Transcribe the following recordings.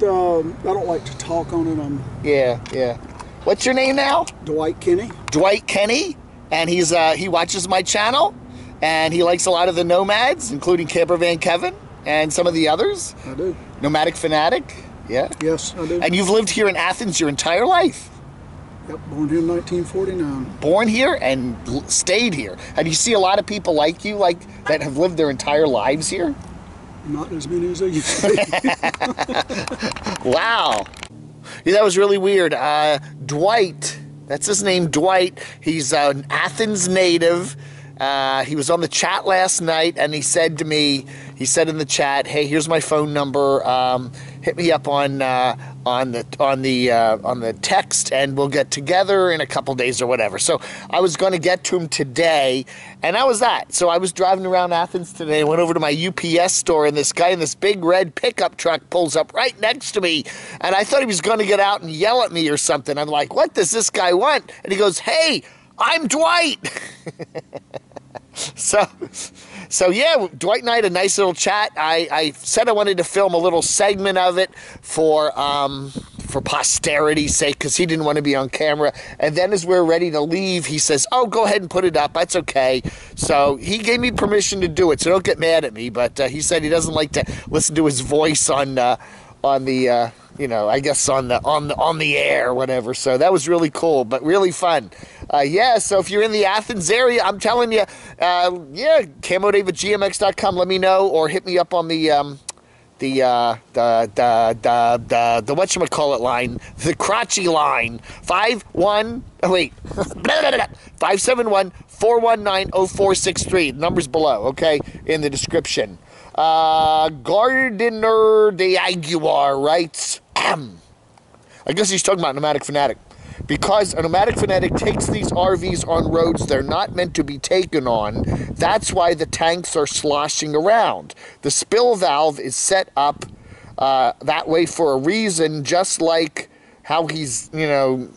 don't like to talk on it. Yeah. What's your name now? Dwight Kenny. Dwight Kenny, and he watches my channel, and he likes a lot of the nomads, including Campervan Kevin and some of the others. I do. Nomadic Fanatic. Yeah. Yes, I do. And you've lived here in Athens your entire life. Yep, born here in 1949. Born here and stayed here. And you see a lot of people like you, that have lived their entire lives here? Not as many as they used to be. Wow. Yeah, that was really weird. Dwight, that's his name, Dwight. He's an Athens native. He was on the chat last night, and he said to me, he said in the chat, "Hey, here's my phone number. Hit me up on the text, and we'll get together in a couple days or whatever." So I was going to get to him today, and that was that. So I was driving around Athens today. I went over to my UPS store, and this guy in this big red pickup truck pulls up right next to me, and I thought he was going to get out and yell at me or something. I'm like, "What does this guy want?" And he goes, "Hey, I'm Dwight." So yeah, Dwight and I had a nice little chat. I said I wanted to film a little segment of it for posterity's sake, because he didn't want to be on camera. And then as we're ready to leave, he says, "Oh, go ahead and put it up. That's okay." So he gave me permission to do it, so don't get mad at me. But he said he doesn't like to listen to his voice on the I guess on the air or whatever. So that was really cool, but really fun. Yeah, so if you're in the Athens area, I'm telling you, camodave@gmx.com. Let me know, or hit me up on the whatchamacallit line, the crotchy line, 571-419-0463. The number's below, okay, in the description. Gardener de Aguilar writes, I guess he's talking about Nomadic Fanatic. Because a Nomadic Fanatic takes these RVs on roads they're not meant to be taken on, that's why the tanks are sloshing around. The spill valve is set up that way for a reason, just like how he's, messed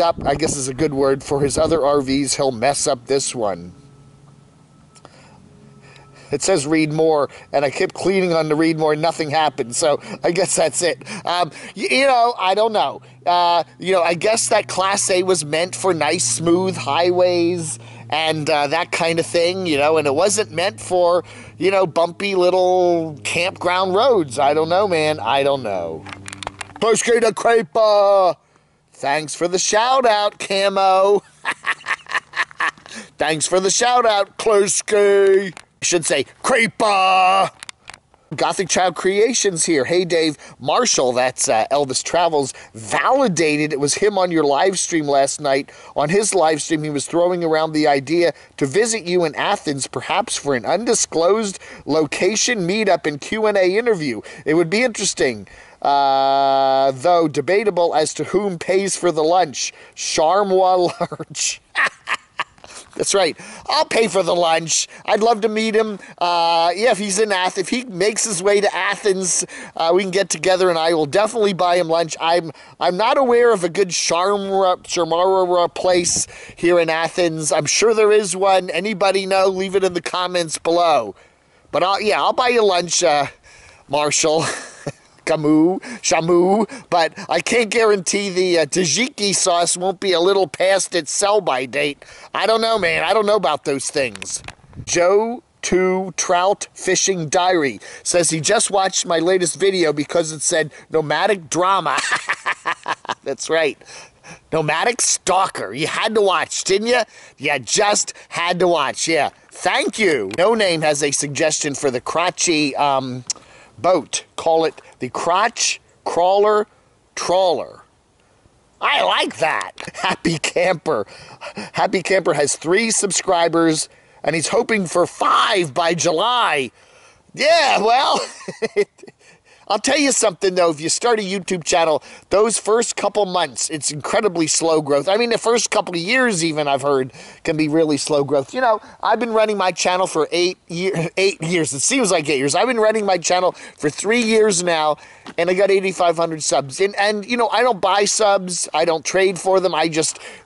up, I guess is a good word, for his other RVs. He'll mess up this one. It says read more, and I kept cleaning on the read more, nothing happened. So I guess that's it. I don't know. I guess that Class A was meant for nice, smooth highways and that kind of thing, and it wasn't meant for, bumpy little campground roads. I don't know, man. I don't know. Pushki the Creeper. Thanks for the shout out, Camo. Thanks for the shout out, Kluski. Should say Creeper. Gothic Child Creations here. Hey Dave, Marshall, that's Elvis Travels, validated it was him on your live stream last night. On his live stream, he was throwing around the idea to visit you in Athens, perhaps for an undisclosed location meetup and Q&A interview. It would be interesting, though debatable as to whom pays for the lunch. Charmois large. That's right. I'll pay for the lunch. I'd love to meet him. If he's in Athens, if he makes his way to Athens, we can get together, and I will definitely buy him lunch. I'm not aware of a good shawarma place here in Athens. I'm sure there is one. Anybody know? Leave it in the comments below. But I'll buy you lunch, Marshall. Camo, Shamu, but I can't guarantee the tzatziki sauce won't be a little past its sell-by date. I don't know, man. I don't know about those things. Joe 2 Trout Fishing Diary says he just watched my latest video because it said nomadic drama. That's right. Nomadic Stalker. You had to watch, didn't you? You just had to watch, yeah. Thank you. No Name has a suggestion for the crotchy boat. Call it the Crotch Crawler Trawler. I like that. Happy Camper. Happy Camper has 3 subscribers, and he's hoping for 5 by July. Yeah, well, I'll tell you something, though. If you start a YouTube channel, those first couple months, it's incredibly slow growth. I mean, the first couple of years, even, I've heard, can be really slow growth. I've been running my channel for 8 years. It seems like 8 years. I've been running my channel for 3 years now, and I got 8,500 subs. And I don't buy subs. I don't trade for them.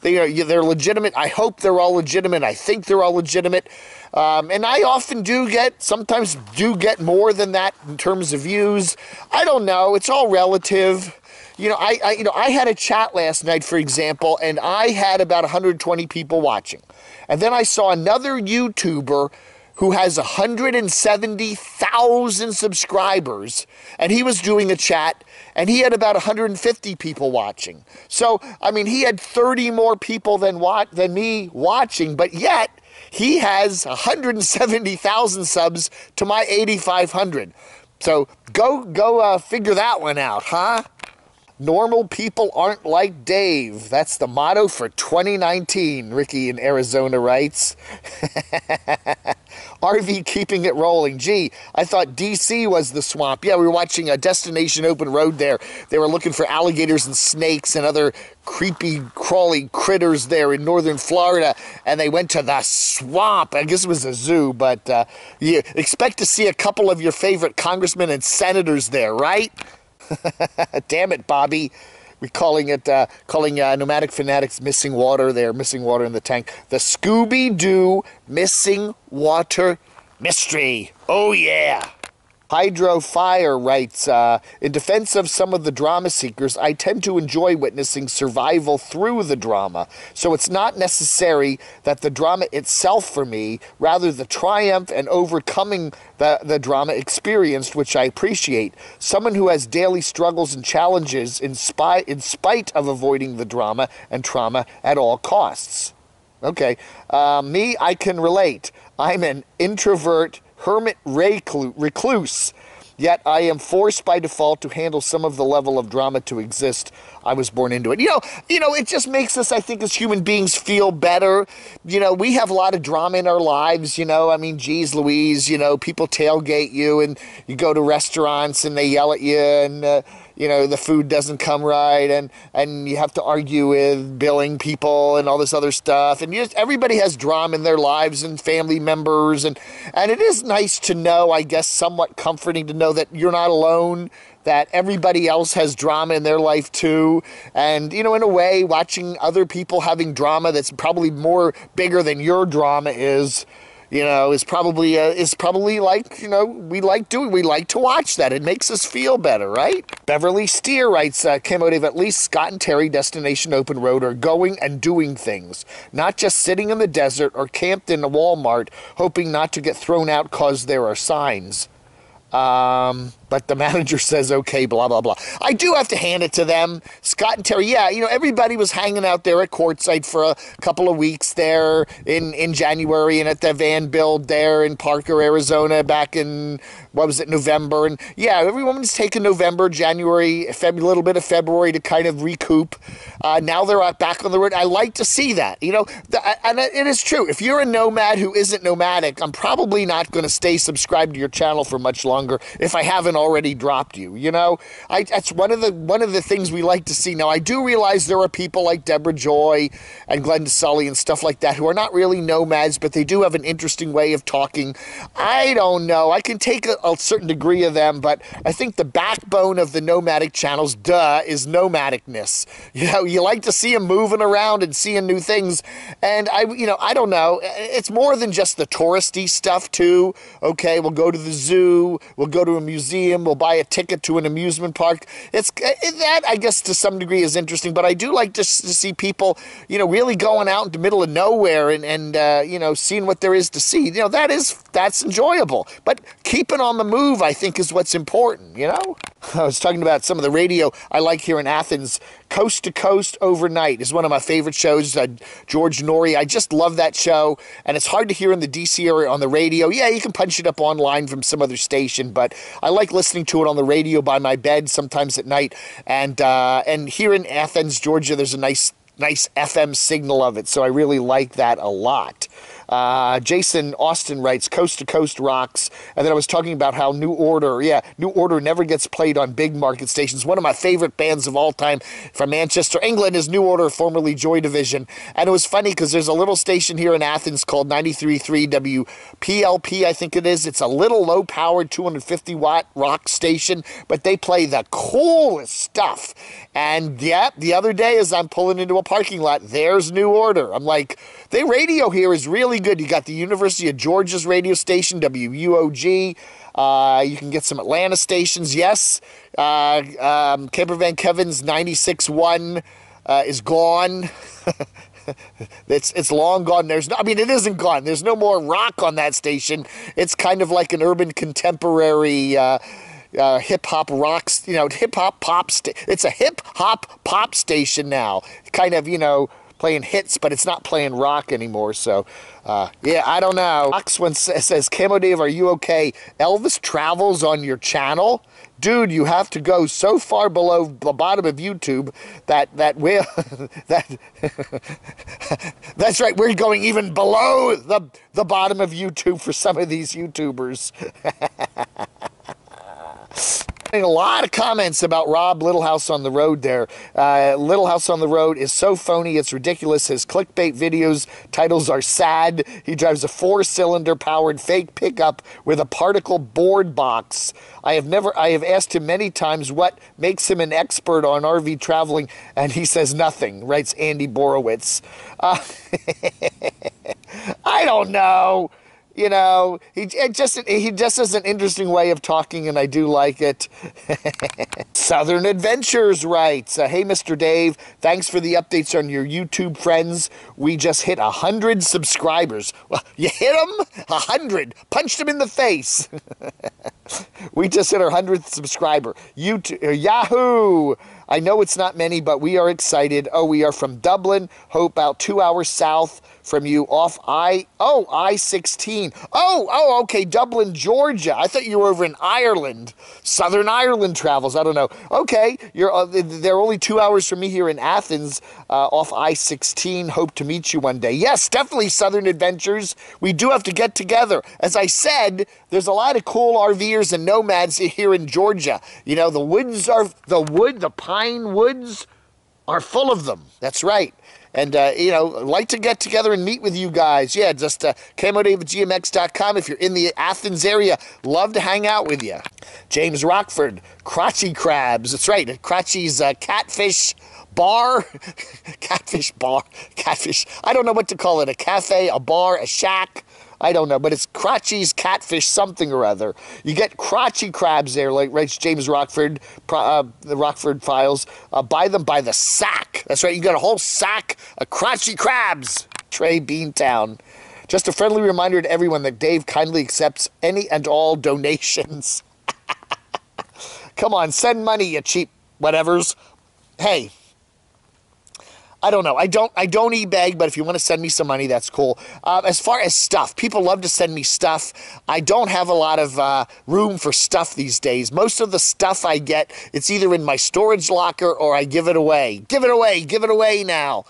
They're legitimate. I hope they're all legitimate. I think they're all legitimate. And I often sometimes do get more than that in terms of views. I don't know. It's all relative. I had a chat last night, for example, and I had about 120 people watching. And then I saw another YouTuber who has 170,000 subscribers, and he was doing a chat, and he had about 150 people watching. So, I mean, he had 30 more people than me watching, but yet he has 170,000 subs to my 8,500. So go figure that one out, huh? Normal people aren't like Dave. That's the motto for 2019, Ricky in Arizona writes. RV keeping it rolling. Gee, I thought DC was the swamp. Yeah, we were watching a Destination Open Road there. They were looking for alligators and snakes and other creepy, crawly critters there in northern Florida, and they went to the swamp. I guess it was a zoo, but you expect to see a couple of your favorite congressmen and senators there, right? Damn it, Bobby. We're calling Nomadic Fanatics Missing Water there, missing water in the tank. The Scooby-Doo Missing Water Mystery. Oh, yeah. Hydro Fire writes, in defense of some of the drama seekers, I tend to enjoy witnessing survival through the drama. So it's not necessary that the drama itself for me, rather the triumph and overcoming the drama experienced, which I appreciate. Someone who has daily struggles and challenges in spite of avoiding the drama and trauma at all costs. Okay, me, I can relate. I'm an introvert, hermit recluse, yet I am forced by default to handle some of the level of drama to exist. I was born into it. It just makes us, I think, as human beings feel better. We have a lot of drama in our lives, geez Louise, people tailgate you and you go to restaurants and they yell at you and, the food doesn't come right and you have to argue with billing people and all this other stuff. And everybody has drama in their lives and family members. And it is nice to know, I guess, somewhat comforting to know that you're not alone, that everybody else has drama in their life too. And, in a way, watching other people having drama that's probably more bigger than your drama is probably like, we like to watch that. It makes us feel better, right? Beverly Steer writes, camodave, at least Scott and Terry Destination Open Road are going and doing things, not just sitting in the desert or camped in a Walmart hoping not to get thrown out cause there are signs. But the manager says, okay, blah, blah, blah. I do have to hand it to them. Scott and Terry, yeah, everybody was hanging out there at Quartzsite for a couple of weeks there in January and at the van build there in Parker, Arizona back in, November. And yeah, everyone was taking November, January, a little bit of February to kind of recoup. Now they're back on the road. I like to see that, and it is true. If you're a nomad who isn't nomadic, I'm probably not going to stay subscribed to your channel for much longer if I haven't already dropped you. That's one of the things we like to see. Now, I do realize there are people like Deborah Joy and Glenda Sully and stuff like that who are not really nomads, but they do have an interesting way of talking. I don't know. I can take a certain degree of them, but I think the backbone of the nomadic channels, is nomadicness. You like to see them moving around and seeing new things. And I don't know. It's more than just the touristy stuff too. Okay, we'll go to the zoo, we'll go to a museum, we'll buy a ticket to an amusement park. That, I guess, to some degree is interesting, but I do like to see people, really going out in the middle of nowhere and seeing what there is to see. That's enjoyable. But keeping on the move, I think, is what's important, I was talking about some of the radio I like here in Athens. Coast to Coast Overnight is one of my favorite shows. George Norrie, I just love that show, and it's hard to hear in the DC area on the radio. Yeah, you can punch it up online from some other station, but I like listening to it on the radio by my bed sometimes at night. And here in Athens, Georgia, there's a nice FM signal of it, so I really like that a lot. Jason Austin writes, Coast to Coast rocks. And then I was talking about how New Order never gets played on big market stations. One of my favorite bands of all time from Manchester, England, is New Order, formerly Joy Division. And it was funny because there's a little station here in Athens called 93.3 WPLP, I think it is. It's a little low-powered 250-watt rock station, but they play the coolest stuff. And yeah, the other day as I'm pulling into a parking lot, there's New Order. I'm like, the radio here is really really good. You got the University of Georgia's radio station, WUOG. You can get some Atlanta stations, yes. Camper Van Kevin's 96.1 is gone. It's long gone. It isn't gone. There's no more rock on that station. It's kind of like an urban contemporary hip-hop rocks, hip-hop pop. It's a hip-hop pop station now. Kind of, playing hits, but it's not playing rock anymore. So, yeah, I don't know. Fox one says, Camo Dave, are you okay? Elvis travels on your channel? Dude, you have to go so far below the bottom of YouTube that that's right, we're going even below the bottom of YouTube for some of these YouTubers. A lot of comments about Rob Little House on the Road there. Little House on the Road is so phony, it's ridiculous. His clickbait videos titles are sad. He drives a 4-cylinder powered fake pickup with a particle board box. I have asked him many times what makes him an expert on RV traveling, and he says nothing, writes Andy Borowitz. I don't know. He just has an interesting way of talking, and I do like it. Southern Adventures writes, hey, Mr. Dave, thanks for the updates on your YouTube friends. We just hit 100 subscribers. Well, you hit them? 100. Punched them in the face. We just hit our 100th subscriber. Yahoo! I know it's not many, but we are excited. Oh, we are from Dublin, about 2 hours south from you off I-16. Oh, okay, Dublin, Georgia. I thought you were over in Ireland. Southern Ireland travels. I don't know. Okay, they're only 2 hours from me here in Athens, off I-16. Hope to meet you one day. Yes, definitely Southern Adventures. We do have to get together. As I said, there's a lot of cool RVers and nomads here in Georgia. The pine woods are full of them. That's right. And, like to get together and meet with you guys. Yeah, just camodave@gmx.com. If you're in the Athens area, love to hang out with you. James Rockford, Crotchy Crabs. That's right, Crotchy's Catfish Bar. Catfish Bar. Catfish. I don't know what to call it. A cafe, a bar, a shack. I don't know, but it's Crotchy's Catfish something or other. You get crotchy crabs there, like writes James Rockford, the Rockford Files. Buy them by the sack. That's right, you got a whole sack of crotchy crabs. Trey Beantown. Just a friendly reminder to everyone that Dave kindly accepts any and all donations. Come on, send money, you cheap whatevers. Hey, I don't know. I don't e-bag, but if you want to send me some money, that's cool. As far as stuff, people love to send me stuff. I don't have a lot of room for stuff these days. Most of the stuff I get, it's either in my storage locker or I give it away. Give it away. Give it away now.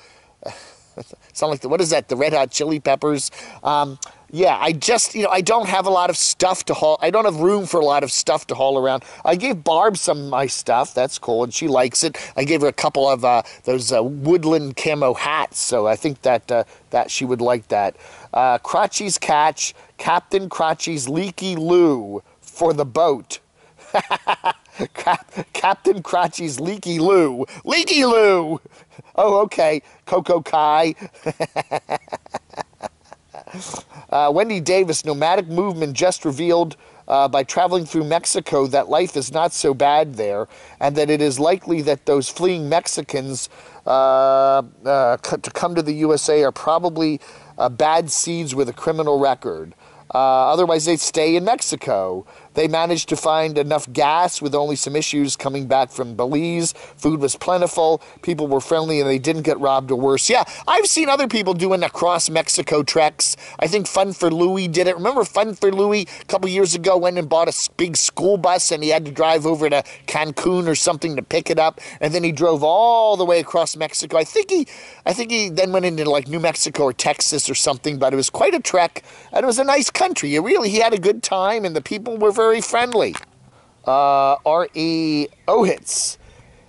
Sound like what is that? The Red Hot Chili Peppers? Yeah, I just, I don't have a lot of stuff to haul. I don't have room for a lot of stuff to haul around. I gave Barb some of my stuff. That's cool, and she likes it. I gave her a couple of those woodland camo hats, so I think that she would like that. Crotchy's Catch, Captain Crotchy's Leaky Loo for the boat. Captain Crotchy's Leaky Loo. Leaky Loo! Oh, okay. Coco Kai. Wendy Davis, nomadic movement just revealed by traveling through Mexico that life is not so bad there, and that it is likely that those fleeing Mexicans to come to the USA are probably bad seeds with a criminal record. Otherwise, they'd stay in Mexico. They managed to find enough gas with only some issues coming back from Belize. Food was plentiful. People were friendly, and they didn't get robbed or worse. Yeah, I've seen other people doing across Mexico treks. I think Fun for Louie did it. Remember Fun for Louie a couple years ago went and bought a big school bus, and he had to drive over to Cancun or something to pick it up, and then he drove all the way across Mexico. I think he then went into like New Mexico or Texas or something, but it was quite a trek, and it was a nice country. He had a good time, and the people were very friendly. R.E. Ohitz.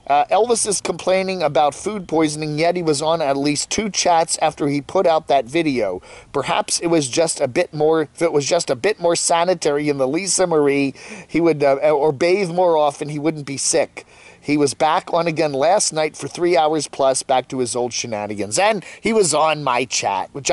Elvis is complaining about food poisoning, yet he was on at least 2 chats after he put out that video. Perhaps it was just a bit more, if it was just a bit more sanitary in the Lisa Marie, he would, or bathe more often, he wouldn't be sick. He was back on again last night for 3 hours plus, back to his old shenanigans. And he was on my chat, which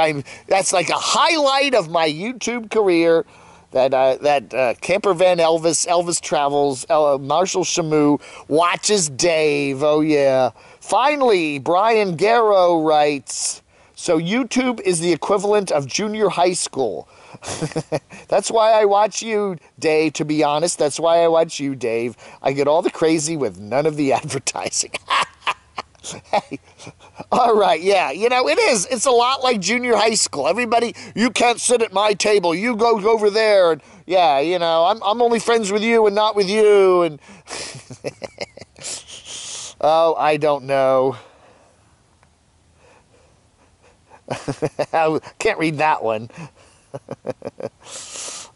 that's like a highlight of my YouTube career. That Camper Van Elvis Travels, Marshall Shamu watches Dave. Oh, yeah. Finally, Brian Garrow writes, so YouTube is the equivalent of junior high school. That's why I watch you, Dave, to be honest. That's why I watch you, Dave. I get all the crazy with none of the advertising. Hey, all right, yeah, you know, it is. It's a lot like junior high school. Everybody, you can't sit at my table. You go over there. And yeah, you know, I'm only friends with you and not with you. And oh, I don't know. I can't read that one.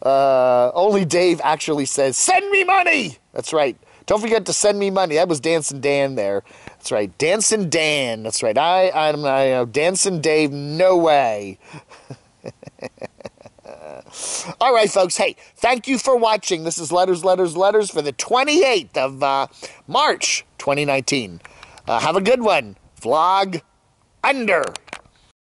Only Dave actually says, send me money. That's right. Don't forget to send me money. That was Dancing Dan there. That's right. Dancing Dan. That's right. I'm Dancing Dave. No way. All right, folks. Hey, thank you for watching. This is Letters for the 28th of March, 2019. Have a good one. Vlog under.